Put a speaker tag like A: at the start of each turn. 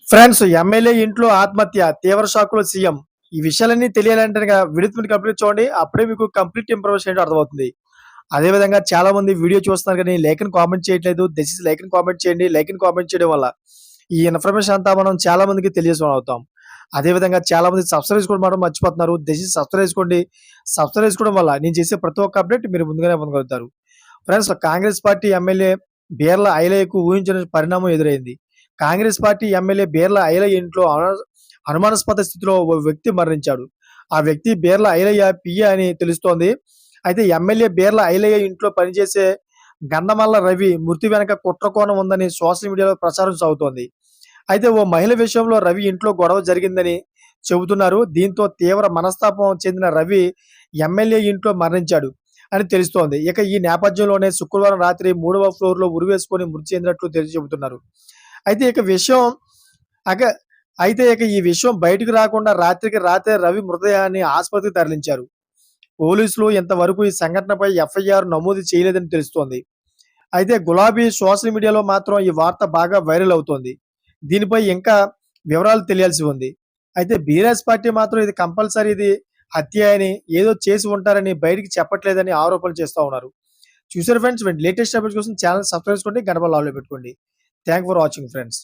A: Friends, MLA ఇంట్లో ఆత్మహత్య, తీవ్ర షాక్‌లో సీఎం. ఈ విషయాలన్నీ తెలియాలంటే గనక వీడియోని కంప్లీట్ చూడండి. అప్పుడే మీకు కంప్లీట్ ఇన్ఫర్మేషన్ ఏంటో అర్థమవుతుంది. అదే విధంగా చాలా మంది వీడియో చూస్తున్నారు కానీ లైక్ అని కామెంట్ చేయట్లేదు. దయచేసి లైక్ అని కామెంట్ చేయండి. లైక్ అని కామెంట్ చేయడం వల్ల ఈ ఇన్ఫర్మేషన్ అంతా మనం చాలా మందికి తెలియజేసేవాళ్ళం అవుతాం. అదే విధంగా చాలా మంది సబ్స్క్రైబ్ చేసుకోవడం మాత్రం మర్చిపోతున్నారు. దయచేసి సబ్స్క్రైబ్ చేసుకోండి. సబ్స్క్రైబ్ చేసుకోవడం వల్ల నేను చేసే ప్రతి ఒక్క అప్డేట్ మీరు ముందుగానే పొందగలుగుతారు. Friends, Congress party MLA Beerla ఐలయ్యకు ఊహించని పరిణామం ఎదురైంది. కాంగ్రెస్ పార్టీ ఎమ్మెల్యే బీర్ల ఐలయ్య ఇంట్లో అనుమానాస్పద స్థితిలో ఓ వ్యక్తి మరణించాడు. ఆ వ్యక్తి బీర్ల ఐలయ్య పిఏ అని తెలుస్తోంది. అయితే ఎమ్మెల్యే బీర్ల ఐలయ్య ఇంట్లో పనిచేసే గంధమల్ల రవి మృతి వెనక కుట్ర కోణం ఉందని సోషల్ మీడియాలో ప్రచారం సాగుతోంది. అయితే ఓ మహిళ విషయంలో రవి ఇంట్లో గొడవ జరిగిందని చెబుతున్నారు. దీంతో తీవ్ర మనస్తాపం చెందిన రవి ఎమ్మెల్యే ఇంట్లో మరణించాడు అని తెలుస్తోంది. ఇక ఈ నేపథ్యంలోనే శుక్రవారం రాత్రి 3వ ఫ్లోర్‌లో ఉరివేసుకొని మృతి చెందినట్లు చెబుతున్నారు. అయితే ఇక విషయం అక అయితే ఇక ఈ విషయం బయటకు రాకుండా రాత్రికి రాత్రే రవి మృతదేహాన్ని ఆసుపత్రికి తరలించారు. పోలీసులు ఇంతవరకు ఈ సంఘటనపై ఎఫ్ఐఆర్ నమోదు చేయలేదని తెలుస్తోంది. అయితే గులాబీ సోషల్ మీడియాలో మాత్రం ఈ వార్త బాగా వైరల్ అవుతోంది. దీనిపై ఇంకా వివరాలు తెలియాల్సి ఉంది. అయితే బీఆర్ఎస్ పార్టీ మాత్రం ఇది కంపల్సరీ ఇది హత్య అని, ఏదో చేసి ఉంటారని బయటికి చెప్పట్లేదని ఆరోపణలు చేస్తా ఉన్నారు. చూసారు ఫ్రెండ్స్, లేటెస్ట్ అప్డేట్స్ కోసం ఛానల్ సబ్స్క్రైబ్ చేసుకోండి, గంట బెల్ ఆల్‌లో పెట్టుకోండి. Thank for watching friends.